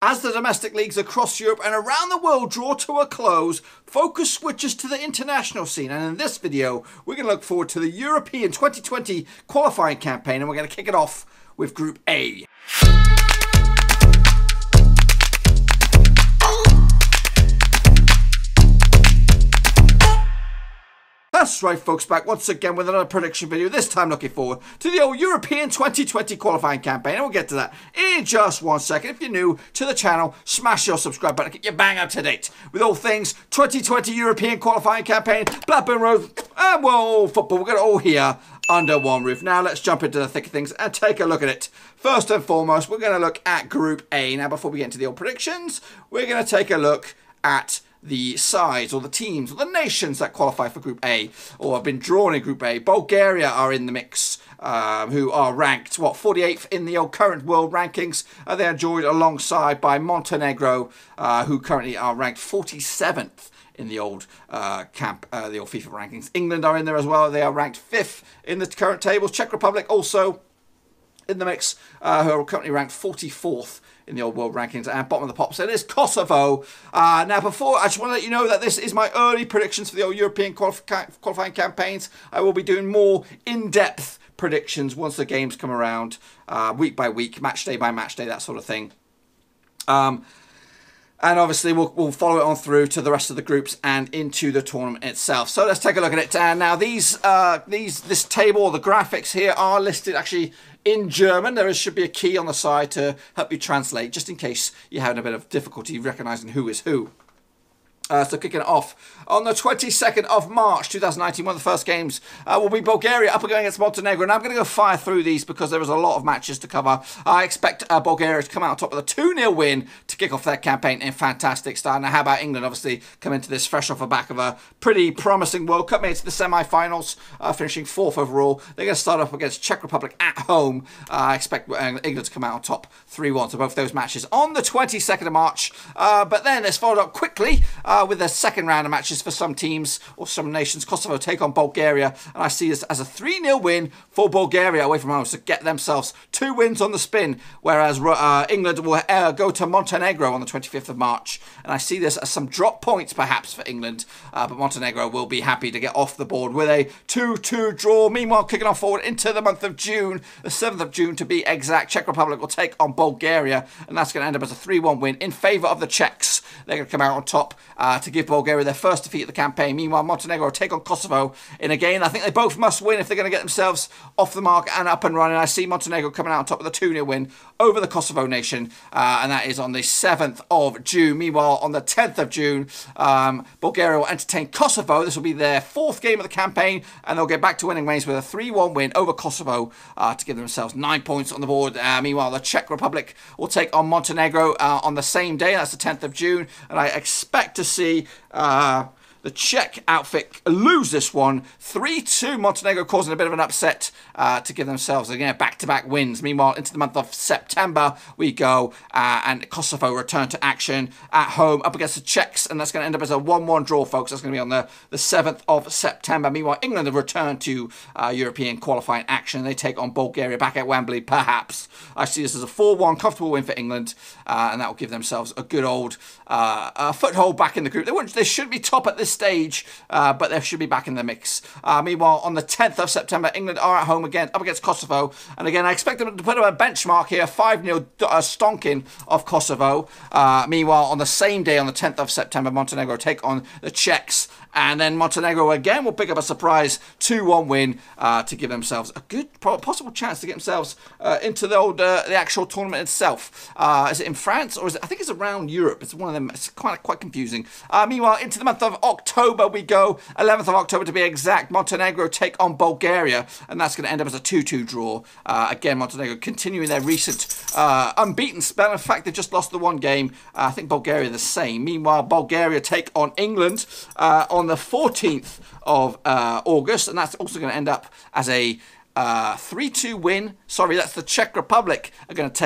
As the domestic leagues across Europe and around the world draw to a close, focus switches to the international scene, and in this video we're going to look forward to the European 2020 qualifying campaign, and we're going to kick it off with Group A. That's right, folks, back once again with another prediction video, this time looking forward to the old European 2020 qualifying campaign, and we'll get to that in just one second. If you're new to the channel, smash your subscribe button, get your bang up to date with all things 2020 European qualifying campaign, Blackburn Rovers, and world football. We're going to all here under one roof. Now let's jump into the thick of things and take a look at it. First and foremost, we're going to look at Group A. Now, before we get into the old predictions, we're going to take a look at the sides or the teams or the nations that qualify for Group A or have been drawn in Group A. Bulgaria are in the mix, who are ranked, 48th in the current world rankings. They are joined alongside by Montenegro, who currently are ranked 47th in the old the old FIFA rankings. England are in there as well. They are ranked 5th in the current tables. Czech Republic also in the mix, who are currently ranked 44th in the old world rankings, and bottom of the pop. So it is Kosovo. Now, before, I just want to let you know that this is my early predictions for the old European qualifying campaigns. I will be doing more in-depth predictions once the games come around, week by week, match day by match day, that sort of thing. And obviously, we'll follow it on through to the rest of the groups and into the tournament itself. So let's take a look at it. Now, this table, the graphics here are listed actually in German. There should be a key on the side to help you translate, just in case you're having a bit of difficulty recognizing who is who. So kicking it off on the 22nd of March 2019, one of the first games will be Bulgaria up against Montenegro. And I'm going to go fire through these because there is a lot of matches to cover. I expect Bulgaria to come out on top with a 2-0 win to kick off their campaign in fantastic style. Now, how about England? Obviously, come into this fresh off the back of a pretty promising World Cup, made it to the semi-finals, finishing 4th overall. They're going to start off against Czech Republic at home. I expect England to come out on top 3-1 to both those matches on the 22nd of March. But then it's followed up quickly with the second round of matches for some teams or some nations. Kosovo take on Bulgaria, and I see this as a 3-0 win for Bulgaria away from home to get themselves 2 wins on the spin, whereas England will go to Montenegro on the 25th of March, and I see this as some drop points perhaps for England, but Montenegro will be happy to get off the board with a 2-2 draw. Meanwhile, kicking off forward into the month of June, the 7th of June to be exact, Czech Republic will take on Bulgaria, and that's going to end up as a 3-1 win in favour of the Czechs. They're going to come out on top to give Bulgaria their first defeat of the campaign. Meanwhile, Montenegro will take on Kosovo in a game I think they both must win if they're going to get themselves off the mark and up and running. I see Montenegro coming out on top with a 2-0 win over the Kosovo nation, and that is on the 7th of June. Meanwhile, on the 10th of June, Bulgaria will entertain Kosovo. This will be their 4th game of the campaign, and they'll get back to winning ways with a 3-1 win over Kosovo to give themselves 9 points on the board. Meanwhile, the Czech Republic will take on Montenegro on the same day. That's the 10th of June, and I expect to see the Czech outfit lose this one 3-2. Montenegro causing a bit of an upset to give themselves again back-to-back wins. Meanwhile, into the month of September we go, and Kosovo return to action at home up against the Czechs, and that's going to end up as a 1-1 draw, folks. That's going to be on the 7th of September. Meanwhile, England have returned to European qualifying action. They take on Bulgaria back at Wembley, perhaps. I see this as a 4-1 comfortable win for England, and that will give themselves a good old foothold back in the group. They should be top at this stage, but they should be back in the mix. Meanwhile, on the 10th of September, England are at home again, up against Kosovo. And again, I expect them to put a benchmark here, 5-0 stonking of Kosovo. Meanwhile, on the same day, on the 10th of September, Montenegro take on the Czechs. And then Montenegro again will pick up a surprise 2-1 win to give themselves a good possible chance to get themselves into the actual tournament itself. Is it in France, or is it? I think it's around Europe. It's one of them. It's quite confusing. Meanwhile, into the month of October we go. 11th of October to be exact. Montenegro take on Bulgaria, and that's going to end up as a 2-2 draw. Again, Montenegro continuing their recent unbeaten spell. In fact, they just lost the one game. I think Bulgaria the same. Meanwhile, Bulgaria take on England on the 14th of August, and that's also going to end up as a 3-2 win. Sorry, that's the Czech Republic are going to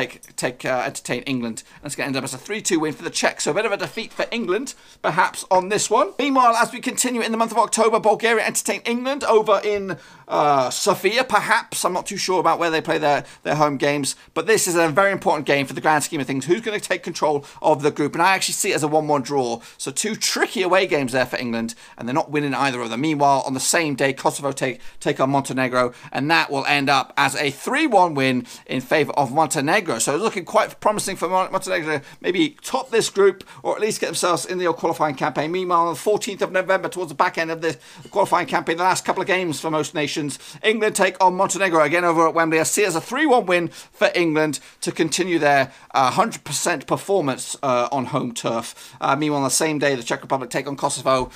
entertain England. And it's going to end up as a 3-2 win for the Czechs. So a bit of a defeat for England, perhaps, on this one. Meanwhile, as we continue in the month of October, Bulgaria entertain England over in Sofia, perhaps. I'm not too sure about where they play their home games, but this is a very important game for the grand scheme of things. Who's going to take control of the group? And I actually see it as a 1-1 draw. So 2 tricky away games there for England, and they're not winning either of them. Meanwhile, on the same day, Kosovo take on Montenegro, and that will end up as a 3-1 win in favour of Montenegro. So it's looking quite promising for Montenegro to maybe top this group, or at least get themselves in the qualifying campaign. Meanwhile, on the 14th of November, towards the back end of the qualifying campaign, the last couple of games for most nations, England take on Montenegro again over at Wembley. I see it as a 3-1 win for England to continue their 100% performance on home turf. Meanwhile, on the same day, the Czech Republic take on Kosovo.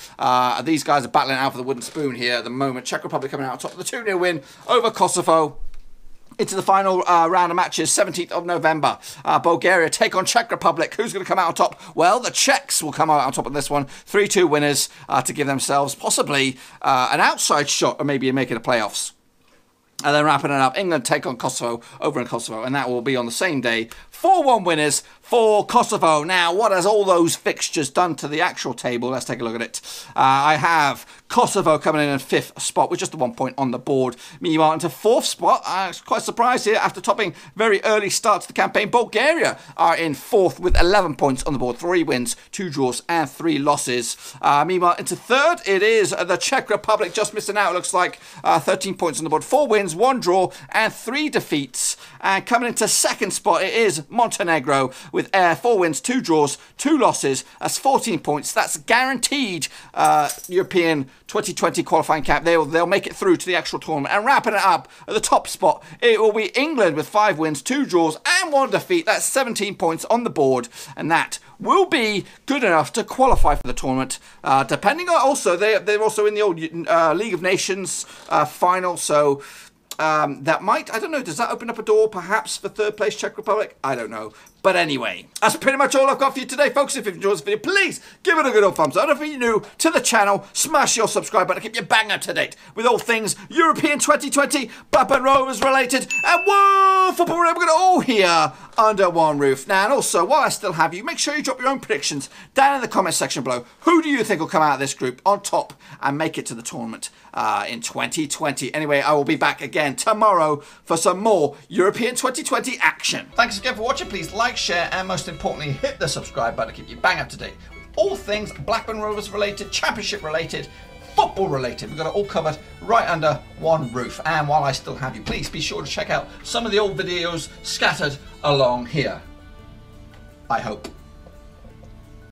These guys are battling out for the wooden spoon here at the moment. Czech Republic coming out on top with a 2-0 win over Kosovo. Into the final round of matches, 17th of November. Bulgaria take on Czech Republic. Who's going to come out on top? Well, the Czechs will come out on top of this one. 3-2 winners to give themselves possibly an outside shot or maybe making the playoffs. And then wrapping it up, England take on Kosovo over in Kosovo, and that will be on the same day. 4-1 winners for Kosovo. Now, what has all those fixtures done to the actual table? Let's take a look at it. I have Kosovo coming in 5th spot with just the 1 point on the board. Meanwhile, into 4th spot, I'm quite surprised here after topping very early start to the campaign. Bulgaria are in 4th with 11 points on the board. 3 wins, 2 draws, and 3 losses. Meanwhile, into 3rd, it is the Czech Republic, just missing out, it looks like. 13 points on the board. 4 wins, 1 draw, and 3 defeats. And coming into 2nd spot, it is Montenegro with 4 wins, 2 draws, 2 losses. That's 14 points. That's guaranteed European 2020 qualifying cap. They'll make it through to the actual tournament. And wrapping it up at the top spot, it will be England with 5 wins, 2 draws, and 1 defeat. That's 17 points on the board, and that will be good enough to qualify for the tournament. Depending on also, they're also in the old League of Nations final, so that might, I don't know, does that open up a door perhaps for 3rd place Czech Republic? I don't know. But anyway, that's pretty much all I've got for you today, folks. If you've enjoyed this video, please give it a good old thumbs up. And if you're new to the channel, smash your subscribe button to keep you bang up to date with all things European 2020, Blackburn and Rovers related, and World Football. We're going to all here under one roof. Now, and also, while I still have you, make sure you drop your own predictions down in the comment section below. Who do you think will come out of this group on top and make it to the tournament in 2020? Anyway, I will be back again tomorrow for some more European 2020 action. Thanks again for watching. Please like, share, and most importantly, hit the subscribe button to keep you bang up to date with all things Blackburn Rovers related, championship related, football related. We've got it all covered right under one roof. And while I still have you, please be sure to check out some of the old videos scattered along here. I hope.